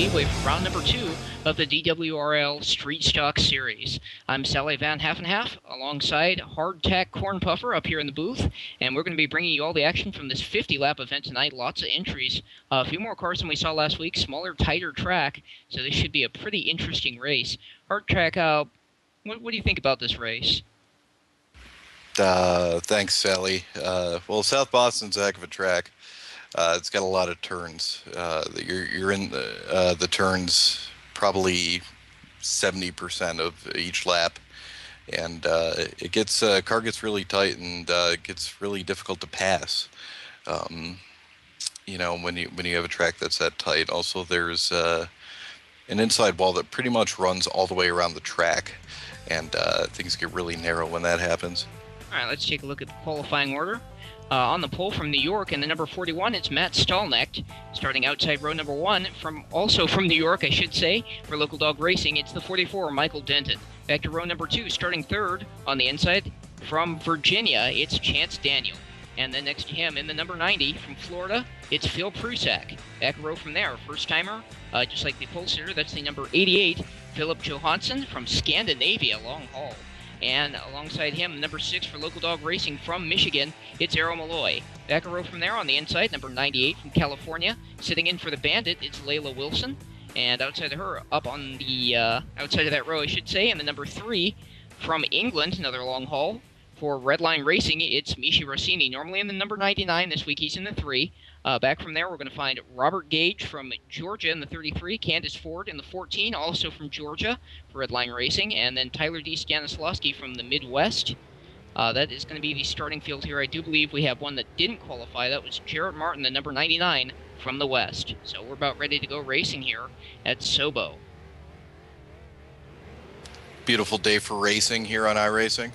Speedway for round number 2 of the DWRL Street Stock Series. I'm Sally Van Half and Half, alongside Hardtack Corn Puffer up here in the booth, and we're going to be bringing you all the action from this 50-lap event tonight. Lots of entries, a few more cars than we saw last week, smaller, tighter track, so this should be a pretty interesting race. Hardtack, what do you think about this race? Thanks, Sally. Well, South Boston's a heck of a track. It's got a lot of turns. You're in the turns probably 70% of each lap, and car gets really tight, and it gets really difficult to pass. You know, when you have a track that's that tight. Also, there's an inside wall that pretty much runs all the way around the track, and things get really narrow when that happens. All right, let's take a look at the qualifying order. On the pole from New York, and the number 41, it's Matt Stallknecht. Starting outside row number 1, also from New York, I should say, for Local Dog Racing, it's the 44, Michael Denton. Back to row number 2, starting third on the inside, from Virginia, it's Chance Daniel. And then next to him, in the number 90, from Florida, it's Phil Prusak. Back a row from there, first-timer, just like the pole sitter, that's the number 88, Philip Johansson from Scandinavia, long haul. And alongside him, number 6 for Local Dog Racing from Michigan, it's Arrow Malloy. Back a row from there on the inside, number 98 from California. Sitting in for the Bandit, it's Layla Wilson. And outside of her, up on the outside of that row, I should say, and the number 3 from England, another long haul. For Redline Racing, it's Michi Rossini, normally in the number 99. This week he's in the 3. Back from there, we're going to find Robert Gage from Georgia in the 33, Candace Ford in the 14, also from Georgia for Redline Racing, and then Tyler D. Stanislawski from the Midwest. That is going to be the starting field here. I do believe we have one that didn't qualify. That was Jarrett Martin, the number 99 from the West. So we're about ready to go racing here at Sobo. Beautiful day for racing here on iRacing.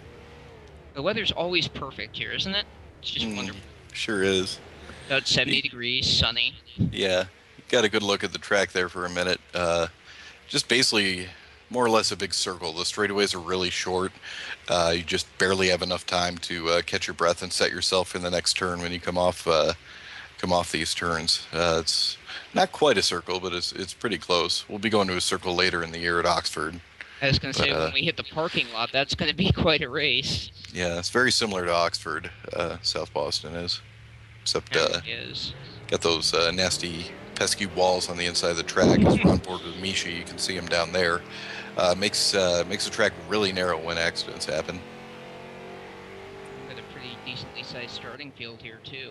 The weather's always perfect here, isn't it? It's just wonderful. Sure is. About 70 degrees, sunny. Yeah, got a good look at the track there for a minute. Just basically more or less a big circle. The straightaways are really short. You just barely have enough time to catch your breath and set yourself in the next turn when you come off these turns. It's not quite a circle, but it's pretty close. We'll be going to a circle later in the year at Oxford. I was going to say, when we hit the parking lot, that's going to be quite a race. Yeah, it's very similar to Oxford, South Boston is. Except got those nasty, pesky walls on the inside of the track. As we're on board with Misha, you can see them down there. Makes the track really narrow when accidents happen. Got a pretty decently sized starting field here, too.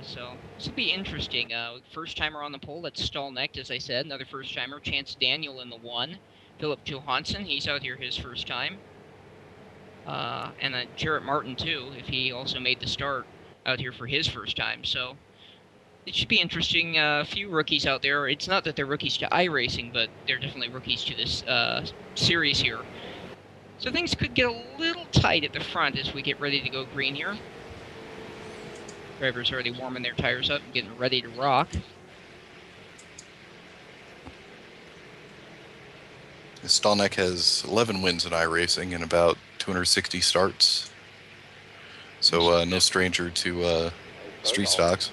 So this will be interesting. First-timer on the pole, that's Stallknecht, as I said. Another first-timer, Chance Daniel in the 1. Philip Johansson, he's out here his first time. And then Jarrett Martin, too, if he also made the start out here for his first time. So it should be interesting. A few rookies out there. It's not that they're rookies to iRacing, but they're definitely rookies to this series here. So things could get a little tight at the front as we get ready to go green here. Drivers already warming their tires up and getting ready to rock. Stallknecht has 11 wins in iRacing and about 260 starts. So no stranger to street stocks.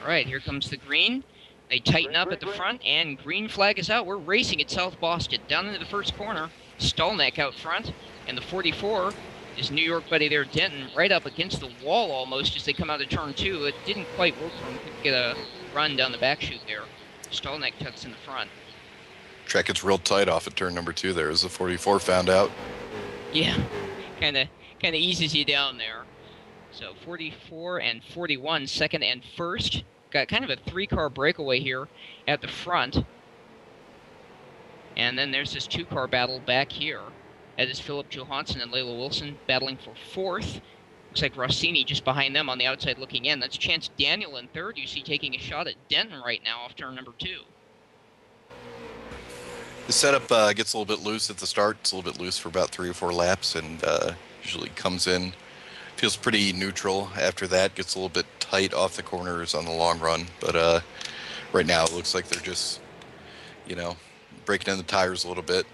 All right, here comes the green. They tighten up at the front, and green flag is out. We're racing at South Boston. Down into the first corner, Stallknecht out front, and the 44 is New York buddy there, Denton, right up against the wall almost as they come out of turn 2. It didn't quite work for him. Couldn't get a run down the back chute there. Stallknecht tucks in the front. Track gets real tight off at turn number 2 there, as the 44 found out. Yeah, kind of eases you down there. So 44 and 41, second and first. Got kind of a 3-car breakaway here at the front. And then there's this 2-car battle back here. That is Philip Johansson and Layla Wilson battling for 4th. Looks like Rossini just behind them on the outside looking in. That's Chance Daniel in 3rd. You see taking a shot at Denton right now off turn number 2. The setup gets a little bit loose at the start. It's a little bit loose for about 3 or 4 laps, and usually comes in, feels pretty neutral. After that, gets a little bit tight off the corners on the long run. But right now, it looks like they're just, breaking in the tires a little bit.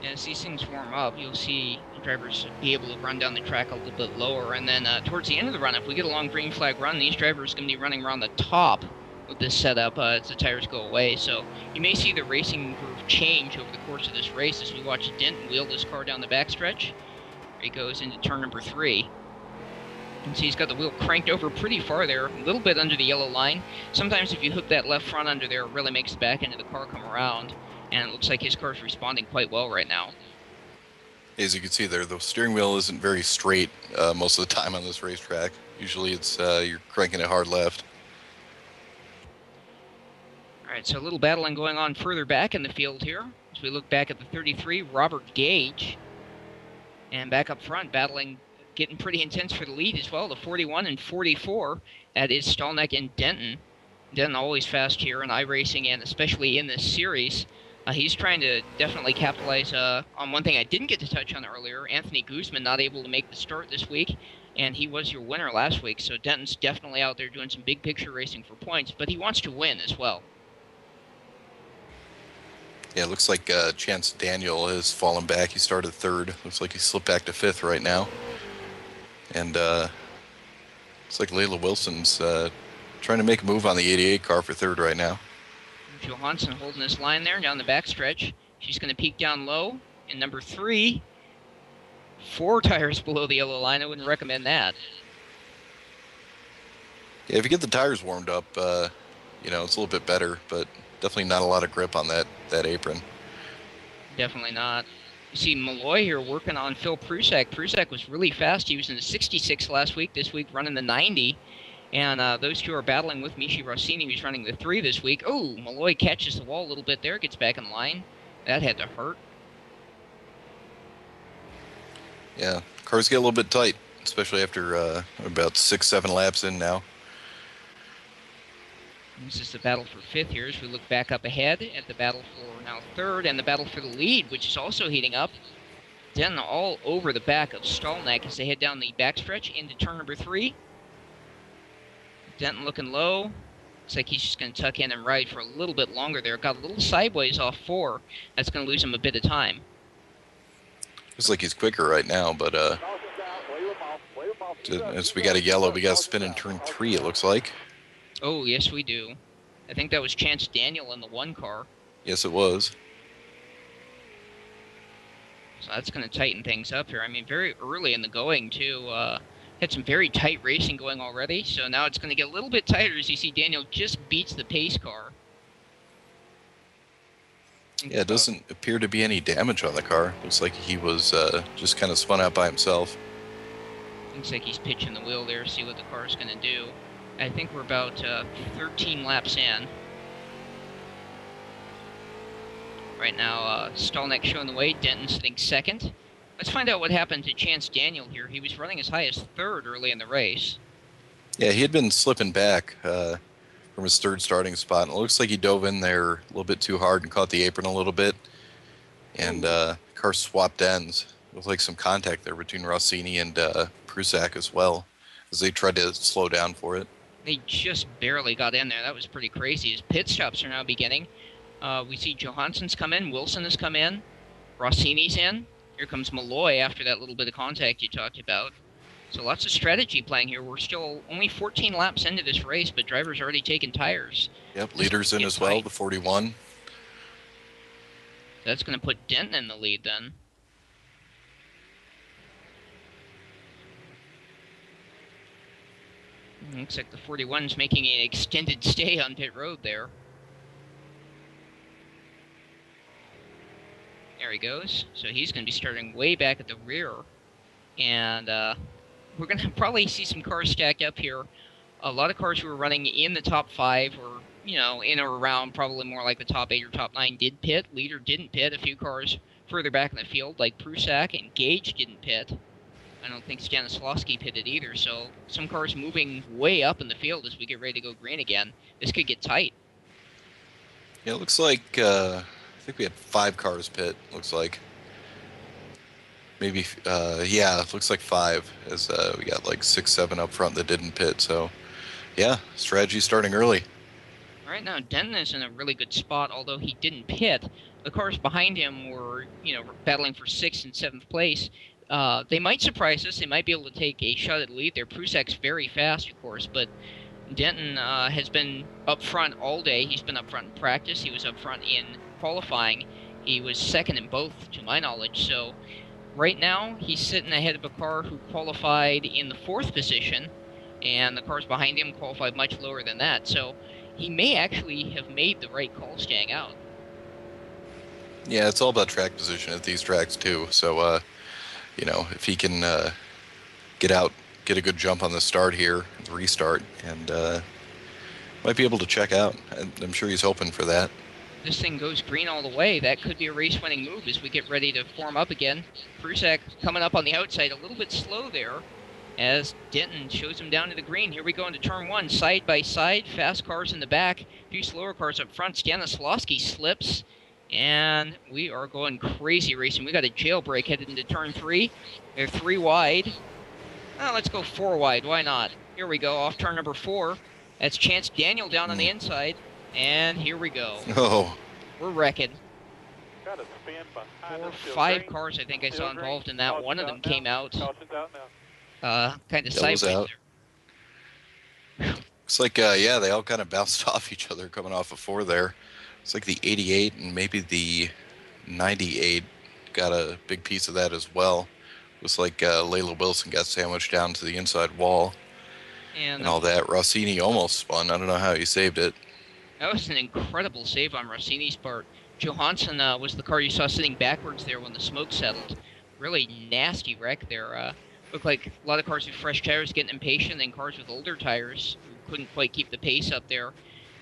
As these things warm up, you'll see drivers be able to run down the track a little bit lower. And then towards the end of the run, if we get a long green flag run, these drivers are going to be running around the top with this setup as the tires go away. So you may see the racing groove change over the course of this race as we watch Denton wheel this car down the backstretch. Here he goes into turn number 3. You can see he's got the wheel cranked over pretty far there, a little bit under the yellow line. Sometimes if you hook that left front under there, it really makes the back end of the car come around. And it looks like his car's responding quite well right now. As you can see there, the steering wheel isn't very straight most of the time on this racetrack. Usually it's you're cranking it hard left. All right, so a little battling going on further back in the field here. As we look back at the 33, Robert Gage. And back up front, battling, getting pretty intense for the lead as well. The 41 and 44, that is Stallneck and Denton. Denton always fast here in iRacing and especially in this series. He's trying to definitely capitalize on one thing I didn't get to touch on earlier. Anthony Guzman not able to make the start this week, and he was your winner last week. So Denton's definitely out there doing some big picture racing for points, but he wants to win as well. Yeah, it looks like Chance Daniel has fallen back. He started 3rd. Looks like he slipped back to 5th right now. And looks like Layla Wilson's trying to make a move on the 88 car for 3rd right now. Johansson holding this line there down the backstretch. She's going to peak down low. And number 3, 4 tires below the yellow line. I wouldn't recommend that. Yeah, if you get the tires warmed up, you know, it's a little bit better, but definitely not a lot of grip on that apron. Definitely not. You see Malloy here working on Phil Prusak. Prusak was really fast. He was in the 66 last week. This week running the 90. And those two are battling with Michi Rossini, who's running the 3 this week. Oh, Malloy catches the wall a little bit there, gets back in line. That had to hurt. Yeah, cars get a little bit tight, especially after about 6-7 laps in now. This is the battle for 5th here as we look back up ahead at the battle for now 3rd and the battle for the lead, which is also heating up. Denton all over the back of Stallneck as they head down the backstretch into turn number 3. Denton looking low. Looks like he's just going to tuck in and ride for a little bit longer there. Got a little sideways off 4. That's going to lose him a bit of time. Looks like he's quicker right now, but as we got a yellow, we got to spin in turn 3, it looks like. Oh, yes, we do. I think that was Chance Daniel in the 1 car. Yes, it was. So that's going to tighten things up here. I mean, very early in the going, too. Had some very tight racing going already, so now it's going to get a little bit tighter as you see Daniel just beats the pace car. Yeah, it doesn't appear to be any damage on the car. Looks like he was just kind of spun out by himself. Looks like he's pitching the wheel there, see what the car's going to do. I think we're about 13 laps in. Right now, Stallneck showing the way, Denton sitting 2nd. Let's find out what happened to Chance Daniel here. He was running as high as 3rd early in the race. Yeah, he had been slipping back from his 3rd starting spot. And it looks like he dove in there a little bit too hard and caught the apron a little bit. And car swapped ends. Looked like some contact there between Rossini and Prusak as well, as they tried to slow down for it. They just barely got in there. That was pretty crazy. As pit stops are now beginning. We see Johansson's come in. Wilson has come in. Rossini's in. Here comes Malloy after that little bit of contact you talked about. So lots of strategy playing here. We're still only 14 laps into this race, but drivers already taking tires. Yep, leaders in as well, the 41. That's going to put Denton in the lead then. Looks like the 41's making an extended stay on pit road there. There he goes. So he's going to be starting way back at the rear. And we're going to probably see some cars stacked up here. A lot of cars who were running in the top 5 or, you know, in or around probably more like the top 8 or top 9 did pit. Leader didn't pit. A few cars further back in the field like Prusak and Gage didn't pit. I don't think Stanislawski pitted either. So some cars moving way up in the field as we get ready to go green again. This could get tight. Yeah, it looks like... I think we had 5 cars pit, looks like. Maybe, yeah, it looks like 5, as we got like 6, 7 up front that didn't pit. So, yeah, strategy starting early. Right now, Denton is in a really good spot, although he didn't pit. The cars behind him were, you know, battling for 6th and 7th place. They might surprise us. They might be able to take a shot at the lead there. Prusak's very fast, of course, but Denton has been up front all day. He's been up front in practice. He was up front in qualifying. He was second in both, to my knowledge. So right now, he's sitting ahead of a car who qualified in the 4th position, and the cars behind him qualified much lower than that. So he may actually have made the right call staying out. Yeah, it's all about track position at these tracks too. So, you know, if he can get out, get a good jump on the start here, the restart, and might be able to check out. I'm sure he's hoping for that. This thing goes green all the way. That could be a race-winning move as we get ready to form up again. Prusak coming up on the outside, a little bit slow there, as Denton shows him down to the green. Here we go into turn 1, side by side, fast cars in the back, a few slower cars up front. Stanislawski slips, and we are going crazy racing. We got a jailbreak headed into turn 3. They're 3 wide. Let's go 4 wide. Why not? Here we go, off turn number 4. That's Chance Daniel down on the inside. And here we go. Oh. We're wrecking. Got a spin behind 4 us, still 5 green. cars I think I saw Still involved green. in that. Caution's One of them came out Caution's out now. kind of That was sideways out. there. It's like, yeah, they all kind of bounced off each other coming off of 4 there. It's like the 88 and maybe the 98 got a big piece of that as well. Looks like Layla Wilson got sandwiched down to the inside wall and all that. Rossini almost spun. I don't know how he saved it. That was an incredible save on Rossini's part. Johansson was the car you saw sitting backwards there when the smoke settled. Really nasty wreck there. Looked like a lot of cars with fresh tires getting impatient, and cars with older tires who couldn't quite keep the pace up there,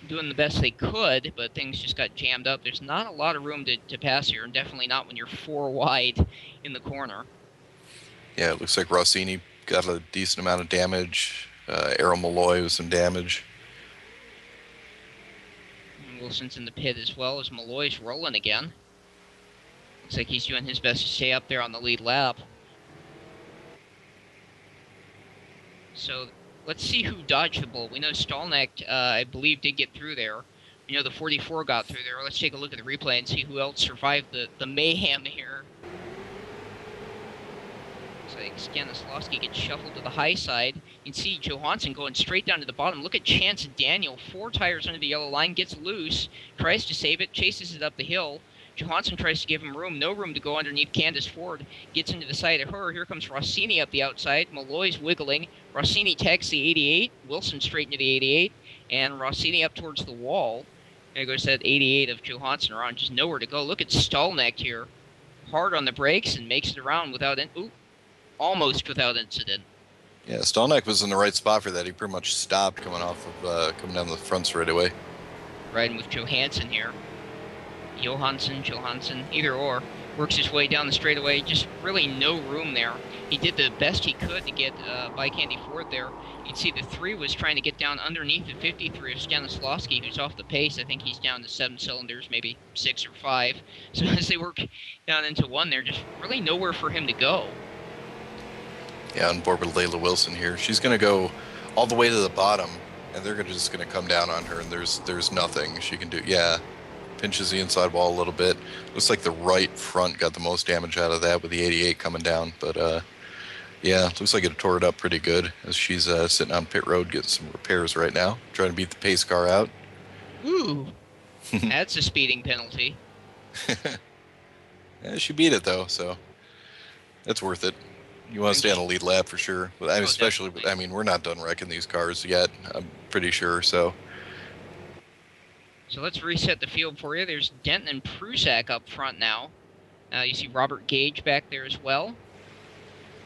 doing the best they could, but things just got jammed up. There's not a lot of room to pass here, and definitely not when you're 4 wide in the corner. Yeah, it looks like Rossini got a decent amount of damage. Errol Malloy with some damage. And Wilson's in the pit as well as Malloy's rolling again. Looks like he's doing his best to stay up there on the lead lap. So let's see who dodged the bullet. We know Stallnecht, I believe, did get through there. We know the 44 got through there. Let's take a look at the replay and see who else survived the mayhem here. Looks like Stanislawski gets shuffled to the high side. You can see Johansson going straight down to the bottom. Look at Chance Daniel, 4 tires under the yellow line, gets loose, tries to save it, chases it up the hill. Johansson tries to give him room, no room to go underneath Candace Ford. Gets into the side of her. Here comes Rossini up the outside. Malloy's wiggling. Rossini tags the 88. Wilson straight into the 88. And Rossini up towards the wall. There goes that 88 of Johansson around. Just nowhere to go. Look at Stallnecht here. Hard on the brakes and makes it around without almost without incident. Yeah, Stallnecht was in the right spot for that. He pretty much stopped coming coming down the front straight away. Riding with Johansson here. Johansson, either or. Works his way down the straightaway. Just really no room there. He did the best he could to get by Candy Ford there. You'd see the 3 was trying to get down underneath the 53 of Stanislawski, who's off the pace. I think he's down to 7 cylinders, maybe 6 or 5. So as they work down into 1 there, just really nowhere for him to go. Yeah, on board with Layla Wilson here. She's going to go all the way to the bottom, and they're just going to come down on her, and there's nothing she can do. Yeah, pinches the inside wall a little bit. Looks like the right front got the most damage out of that with the 88 coming down. But, yeah, looks like it tore it up pretty good as she's sitting on pit road getting some repairs right now, trying to beat the pace car out. Ooh, that's a speeding penalty. Yeah, she beat it, though, so that's worth it. You want to stay on the lead lap for sure. But I mean, especially, definitely. I mean, we're not done wrecking these cars yet, I'm pretty sure, so. So let's reset the field for you. There's Denton and Prusak up front now. You see Robert Gage back there as well.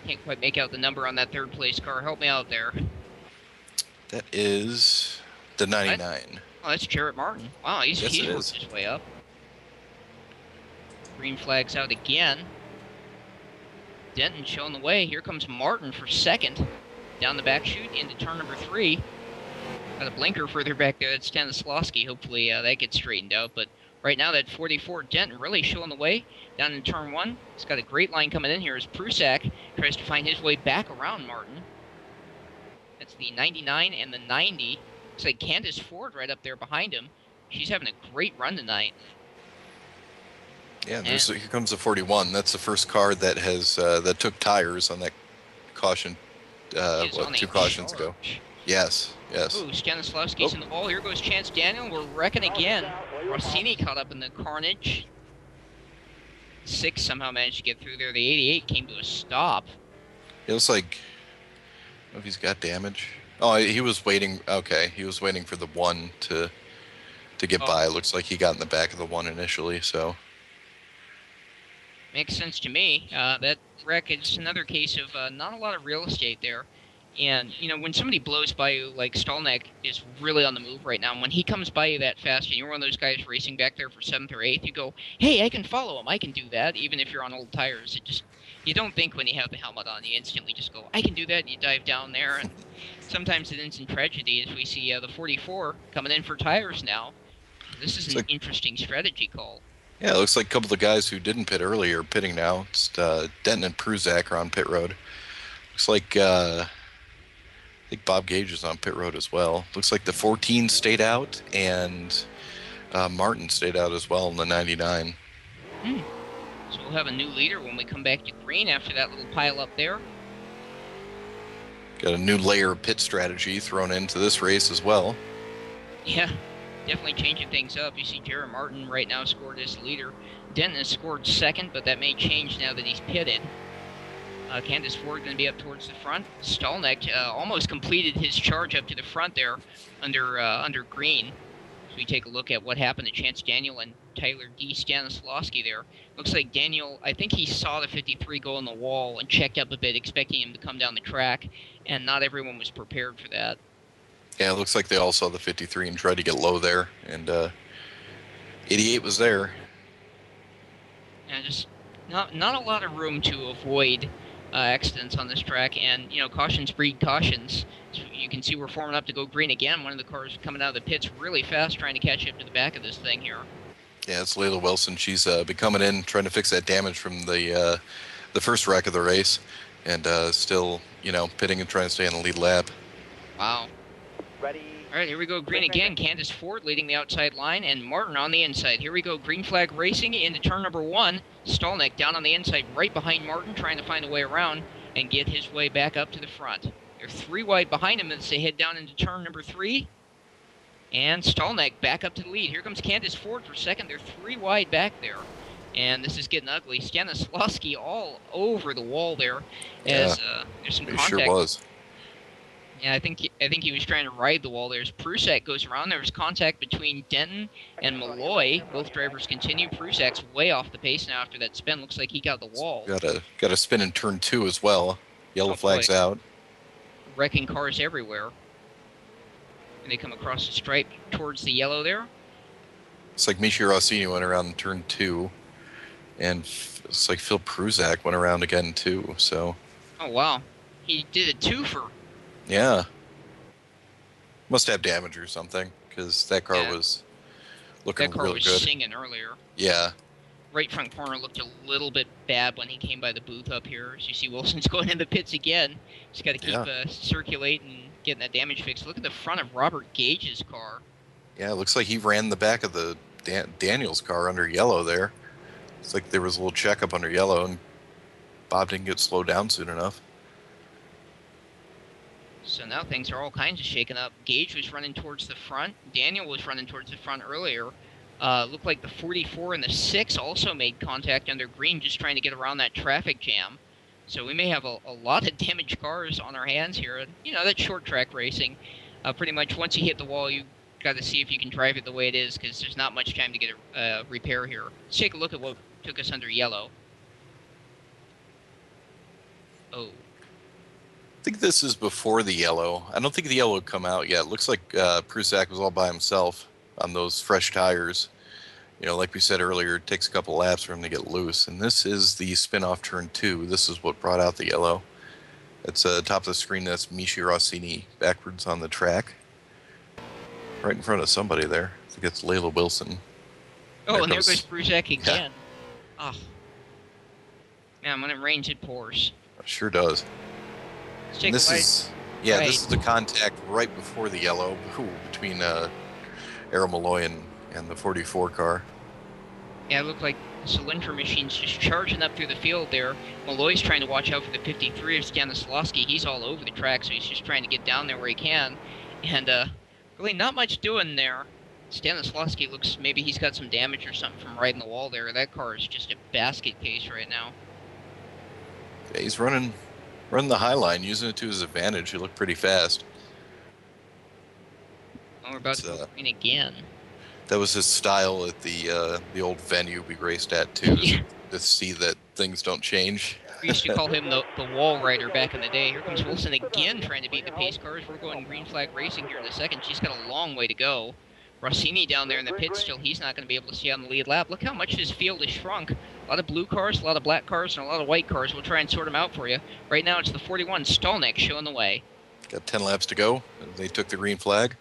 Can't quite make out the number on that 3rd place car. Help me out there. That is the 99. Oh, that's Jarrett Martin. Wow, he's worked is. his way up. Green flag's out again. Denton showing the way. Here comes Martin for 2nd. Down the back chute into turn number 3. Got a blinker further back there. That's Stanislawski. Hopefully that gets straightened out. But right now, that 44 Denton really showing the way. Down in turn 1. He's got a great line coming in here as Prusak tries to find his way back around Martin. That's the 99 and the 90. Looks like Candace Ford right up there behind him. She's having a great run tonight. Yeah, here comes the 41. That's the first car that has that took tires on that caution. 2 cautions ago. Yes, yes. Ooh, Stanislawski's in the wall. Here goes Chance Daniel. We're wrecking again. Rossini caught up in the carnage. 6 somehow managed to get through there. The 88 came to a stop. It looks like, I don't know if he's got damage. Oh, he was waiting. Okay, he was waiting for the 1 to get by. It looks like he got in the back of the 1 initially, so. Makes sense to me. That wreck is another case of not a lot of real estate there. And, you know, when somebody blows by you, like Stolneck is really on the move right now, and when he comes by you that fast and you're one of those guys racing back there for 7th or 8th, you go, hey, I can follow him. I can do that, even if you're on old tires. It just, you don't think when you have the helmet on. You instantly just go, I can do that, and you dive down there. And sometimes it ends in tragedy as we see the 44 coming in for tires now. This is an interesting strategy call. Yeah, it looks like a couple of the guys who didn't pit earlier are pitting now. It's Denton and Pruzak are on pit road. Looks like I think Bob Gage is on pit road as well. Looks like the 14 stayed out, and Martin stayed out as well in the 99. So we'll have a new leader when we come back to green after that little pile up there. Got a new layer of pit strategy thrown into this race as well. Yeah, definitely changing things up. You see Jared Martin right now scored as leader. Denton has scored 2nd, but that may change now that he's pitted. Candace Ford going to be up towards the front. Stolneck almost completed his charge up to the front there under green. So we take a look at what happened to Chance Daniel and Tyler D. Stanislawski there. Looks like Daniel, I think he saw the 53 go on the wall and checked up a bit, expecting him to come down the track, and not everyone was prepared for that. Yeah, it looks like they all saw the 53 and tried to get low there, and 88 was there. And just not a lot of room to avoid accidents on this track, and you know, cautions breed cautions. So you can see we're forming up to go green again. One of the cars coming out of the pits really fast, trying to catch up to the back of this thing here. Yeah, it's Layla Wilson. She's been coming in trying to fix that damage from the first wreck of the race, and still, you know, pitting and trying to stay on the lead lap. Wow. Ready. All right, here we go, green again. Candace Ford leading the outside line, and Martin on the inside. Here we go, green flag racing into turn number 1. Stolneck down on the inside, right behind Martin, trying to find a way around and get his way back up to the front. They're 3 wide behind him as they head down into turn number 3. And Stolneck back up to the lead. Here comes Candace Ford for 2nd. They're 3 wide back there. And this is getting ugly. Stanislawski all over the wall there as there's some contact. It sure was. Yeah, I think he was trying to ride the wall there. As Prusak goes around, there was contact between Denton and Malloy. Both drivers continue. Prusak's way off the pace now after that spin. Looks like he got the wall. Got a spin in turn 2 as well. Yellow flags out. Wrecking cars everywhere. And they come across the stripe towards the yellow there. It's like Misha Rossini went around in turn 2, and it's like Phil Prusak went around again too. So. Oh wow, he did a twofer. Yeah. Must have damage or something, because that car was looking really good. That car was singing earlier. Yeah. Right front corner looked a little bit bad when he came by the booth up here. As you see, Wilson's going in the pits again. Just got to keep circulating, getting that damage fixed. Look at the front of Robert Gage's car. Yeah, it looks like he ran the back of the Daniels car under yellow there. It's like there was a little checkup under yellow, and Bob didn't get slowed down soon enough. So now things are all kinds of shaken up. Gage was running towards the front. Daniel was running towards the front earlier. Looked like the 44 and the 6 also made contact under green, just trying to get around that traffic jam. So we may have a lot of damaged cars on our hands here. And, you know, that's short track racing. Pretty much once you hit the wall, you got to see if you can drive it the way it is, because there's not much time to get a repair here. Let's take a look at what took us under yellow. Oh. I think this is before the yellow. I don't think the yellow had come out yet. It looks like Prusak was all by himself on those fresh tires. You know, like we said earlier, it takes a couple laps for him to get loose. And this is the spin-off turn 2. This is what brought out the yellow. It's top of the screen. That's Michi Rossini backwards on the track. Right in front of somebody there. I think it's Layla Wilson. Oh, and there goes Prusak again. Oh. Man, when it rains, it pours. It sure does. This is the contact right before the yellow between Arrow Malloy and the 44 car. Yeah, it looked like Cylinder machine's just charging up through the field there. Malloy's trying to watch out for the 53 of Stanislawski. He's all over the track, so he's just trying to get down there where he can. And really not much doing there. Stanislawski looks, maybe he's got some damage or something from riding the wall there. That car is just a basket case right now. Yeah, he's running the high line, using it to his advantage. He looked pretty fast. Well, we're about to go green again. That was his style at the old venue we raced at too, Yeah. to see that things don't change. We used to call him the wall rider back in the day. Here comes Wilson again trying to beat the pace cars. We're going green flag racing here in a second. She's got a long way to go. Rossini down there in the pit still. He's not going to be able to stay on the lead lap. Look how much his field has shrunk. A lot of blue cars, a lot of black cars, and a lot of white cars. We'll try and sort them out for you. Right now it's the 41 Stolnik showing the way. Got 10 laps to go. They took the green flag.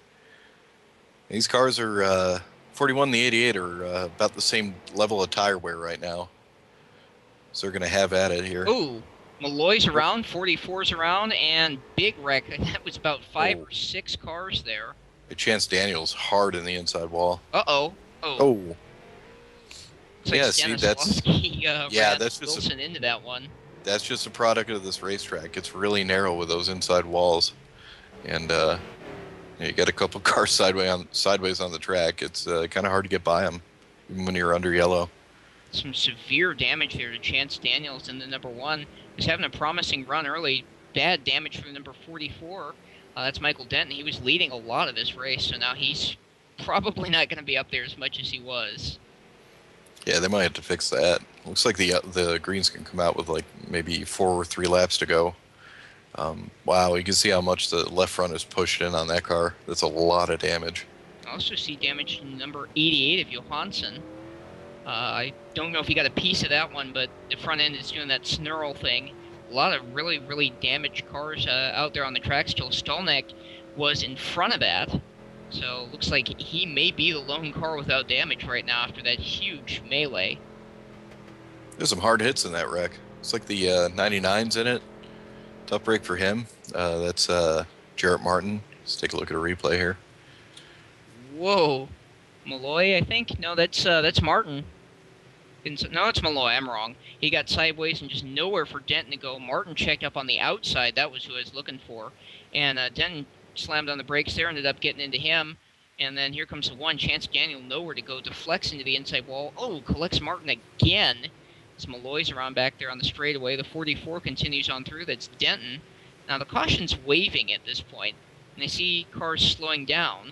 These cars are 41 and the 88 are about the same level of tire wear right now. So they're going to have at it here. Ooh, Malloy's around, 44's around, and big wreck. That was about 5 or 6 cars there. Chance Daniels hard in the inside wall. Uh-oh. Oh. Looks like Yeah, see, that's that's just Wilson into that one. That's just a product of this racetrack. It's really narrow with those inside walls, and you got a couple cars sideways on the track. It's kind of hard to get by them, even when you're under yellow. Some severe damage there to Chance Daniels in the number 1. He's having a promising run early. Bad damage from number 44. That's Michael Denton. He was leading a lot of this race, so now he's probably not going to be up there as much as he was. Yeah, they might have to fix that. Looks like the greens can come out with like maybe 4 or 3 laps to go. Wow, you can see how much the left front is pushed in on that car. That's a lot of damage. I also see damage to number 88 of Johansson. I don't know if he got a piece of that one, but the front end is doing that snarl thing. A lot of really, really damaged cars out there on the track still. Stolnik was in front of that, so looks like he may be the lone car without damage right now after that huge melee. There's some hard hits in that wreck. It's like the 99's in it. Tough break for him. That's Jarrett Martin. Let's take a look at a replay here. Whoa. Malloy, I think? No, that's Martin. No, it's Malloy. I'm wrong. He got sideways and just nowhere for Denton to go. Martin checked up on the outside. That was who I was looking for. And Denton slammed on the brakes there, ended up getting into him. And then here comes the one. Chance Daniel, nowhere to go. Deflects into the inside wall. Oh, collects Martin again. As Malloy's around back there on the straightaway. The 44 continues on through. That's Denton. Now, the caution's waving at this point. And I see cars slowing down.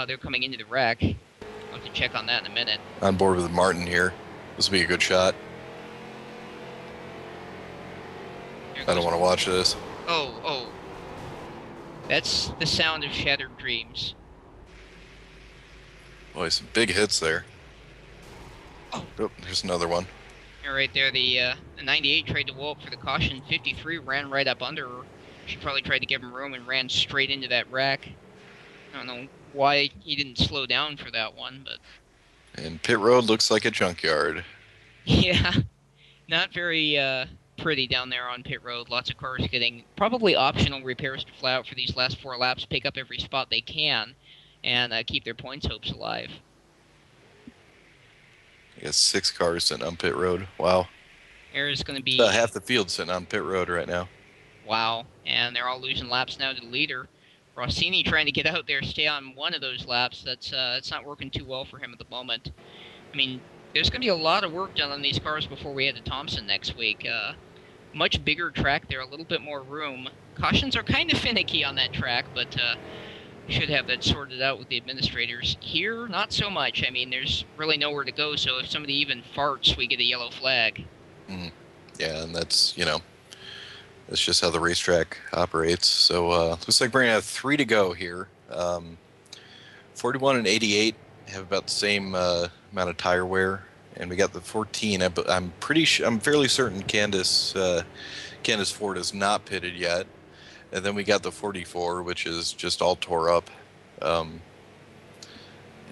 They're coming into the wreck. I'll have to check on that in a minute. On board with Martin here. This will be a good shot. I don't want to watch this. Oh. That's the sound of shattered dreams. Boy, some big hits there. Oh, there's another one. Yeah, right there, the 98 tried to whoa up for the caution. 53 ran right up under her. She probably tried to give him room and ran straight into that wreck. I don't know why he didn't slow down for that one, but... And pit road looks like a junkyard. Yeah, not very pretty down there on pit road. Lots of cars getting probably optional repairs to fly out for these last 4 laps, pick up every spot they can, and keep their points hopes alive. I guess 6 cars sitting on pit road. Wow. There's going to be... half the field sitting on pit road right now. Wow, and they're all losing laps now to the leader. Rossini trying to get out there, stay on one of those laps. That's not working too well for him at the moment. I mean, there's going to be a lot of work done on these cars before we head to Thompson next week. Much bigger track there, a little bit more room. Cautions are kind of finicky on that track, but should have that sorted out with the administrators. Here, not so much. I mean, there's really nowhere to go, so if somebody even farts, we get a yellow flag. Yeah, and that's, that's just how the racetrack operates. So looks like we're going to have 3 to go here. 41 and 88 have about the same amount of tire wear, and we got the 14. I'm fairly certain Candace Ford is not pitted yet, and then we got the 44, which is just all tore up.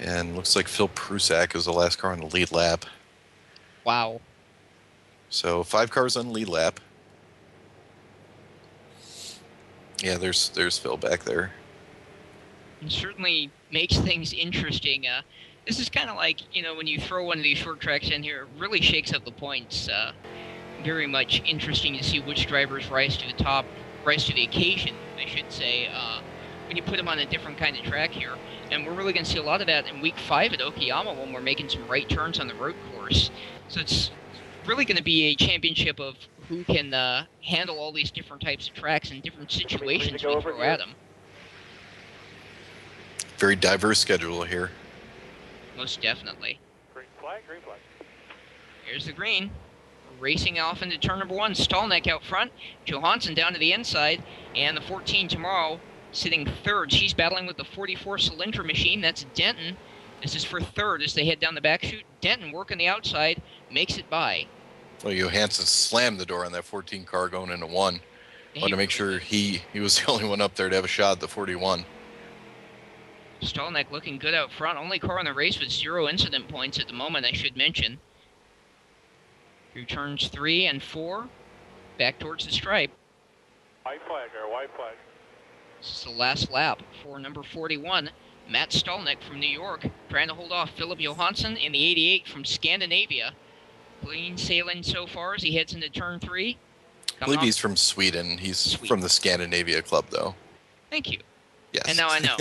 And looks like Phil Prusak is the last car on the lead lap. Wow. So 5 cars on the lead lap. Yeah, there's Phil back there. It certainly makes things interesting. This is kind of like, when you throw one of these short tracks in here, it really shakes up the points. Very much interesting to see which drivers rise to the top, rise to the occasion, I should say, when you put them on a different kind of track here. And we're really going to see a lot of that in Week 5 at Okayama when we're making some right turns on the road course. So it's really going to be a championship of who can handle all these different types of tracks and different situations we throw at them. Very diverse schedule here. Most definitely. Green flag, green flag. Here's the green. Racing off into turn number 1. Stallneck out front. Johansson down to the inside. And the 14 tomorrow sitting third. She's battling with the 44 Cylindra machine. That's Denton. This is for third as they head down the back chute. Denton working the outside. Makes it by. Well, Johansson slammed the door on that 14 car going into 1. Wanted to make sure he was the only one up there to have a shot at the 41. Stallneck looking good out front. Only car in the race with 0 incident points at the moment, I should mention. Through turns 3 and 4, back towards the stripe. White flag or white flag. This is the last lap for number 41, Matt Stallneck from New York, trying to hold off Philip Johansson in the 88 from Scandinavia. Clean sailing so far as he heads into turn 3. I believe he's from Sweden. He's from the Scandinavia club, though. Thank you. Yes. And now I know.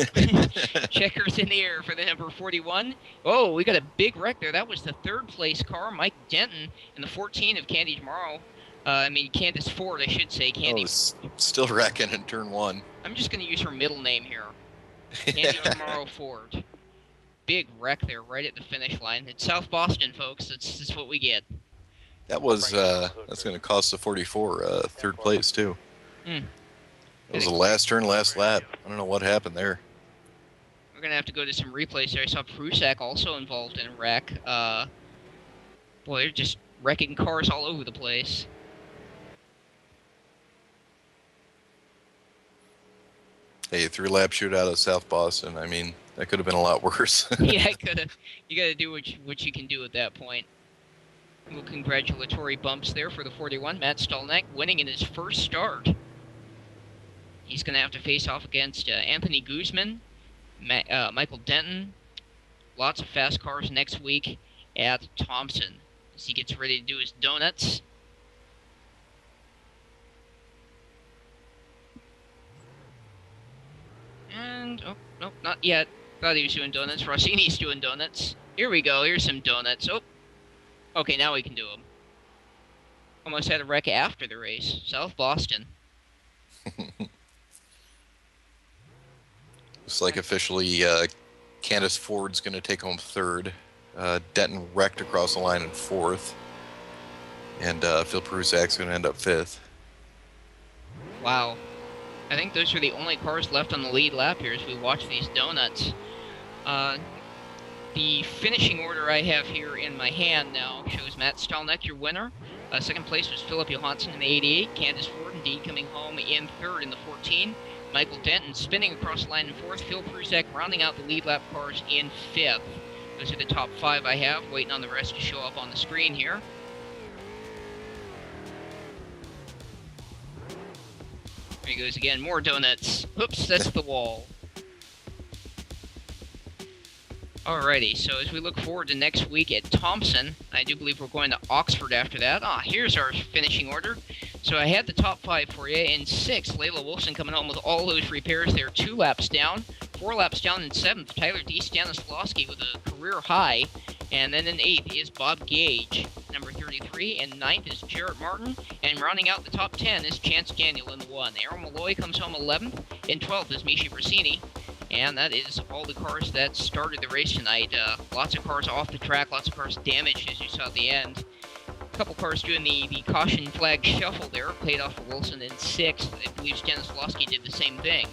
Checkers in the air for the number 41. Oh, we got a big wreck there. That was the third place car, Mike Denton, in the 14 of Candy Tomorrow. Candace Ford, I should say. Candy. Still wrecking in turn 1. I'm just going to use her middle name here. Candy Tomorrow Ford. Big wreck there right at the finish line. It's South Boston, folks. That's what we get. That was, that's going to cost the 44 third place, too. It was the last turn, last lap. I don't know what happened there. We're going to have to go to some replays there. I saw Prusak also involved in a wreck. Boy, they're just wrecking cars all over the place. Hey, 3-lap shootout of South Boston. I mean, that could have been a lot worse. Yeah, it could have. You got to do what you can do at that point. Little congratulatory bumps there for the 41. Matt Stallneck winning in his first start. He's going to have to face off against Anthony Guzman, Michael Denton. Lots of fast cars next week at Thompson as he gets ready to do his donuts. And, oh, nope, not yet. Thought he was doing donuts. Rossini's doing donuts. Here we go. Here's some donuts. Oh, okay, now we can do them. Almost had a wreck after the race. South Boston. Looks like officially Candace Ford's going to take home third. Denton wrecked across the line in fourth. And Phil Prusak's going to end up fifth. Wow. I think those are the only cars left on the lead lap here as we watch these donuts. The finishing order I have here in my hand now shows Matt Stallneck, your winner. Second place was Philip Johansson in the 88. Candace Ford, indeed, coming home in third in the 14. Michael Denton spinning across the line in fourth. Phil Prusak rounding out the lead lap cars in fifth. Those are the top 5 I have, waiting on the rest to show up on the screen here. There he goes again, more donuts. Oops, that's the wall. Alrighty, so as we look forward to next week at Thompson, I do believe we're going to Oxford after that. Here's our finishing order. So I had the top 5 for you. In 6th, Layla Wilson coming home with all those repairs there. 2 laps down. 4 laps down in 7th, Tyler D. Stanislawski with a career high. And then in 8th is Bob Gage, number 33. And 9th is Jarrett Martin. And rounding out the top 10 is Chance Daniel in the 1. Aaron Malloy comes home 11th. In 12th is Mishi Rossini. And that is all the cars that started the race tonight. Lots of cars off the track, lots of cars damaged, as you saw at the end. A couple cars doing the caution flag shuffle there, paid off for Wilson in 6th. I believe Stanislawski did the same thing.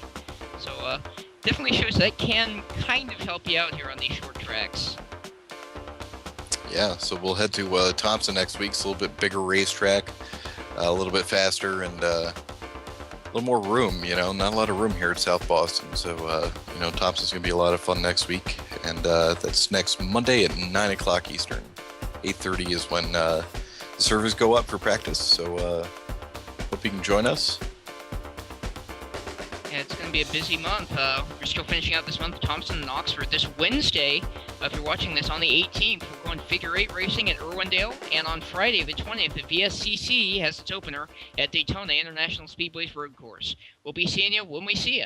So definitely shows that can kind of help you out here on these short tracks. Yeah, so we'll head to Thompson next week. It's a little bit bigger racetrack, a little bit faster, and a little more room, not a lot of room here at South Boston. So, Thompson's going to be a lot of fun next week. And that's next Monday at 9 o'clock Eastern. 8:30 is when the servers go up for practice. So, hope you can join us. Yeah, it's going to be a busy month. We're still finishing out this month, Thompson and Oxford. This Wednesday, if you're watching this on the 18th, we're going figure 8 racing at Irwindale. And on Friday, the 20th, the VSCC has its opener at Daytona International Speedway's road course. We'll be seeing you when we see you.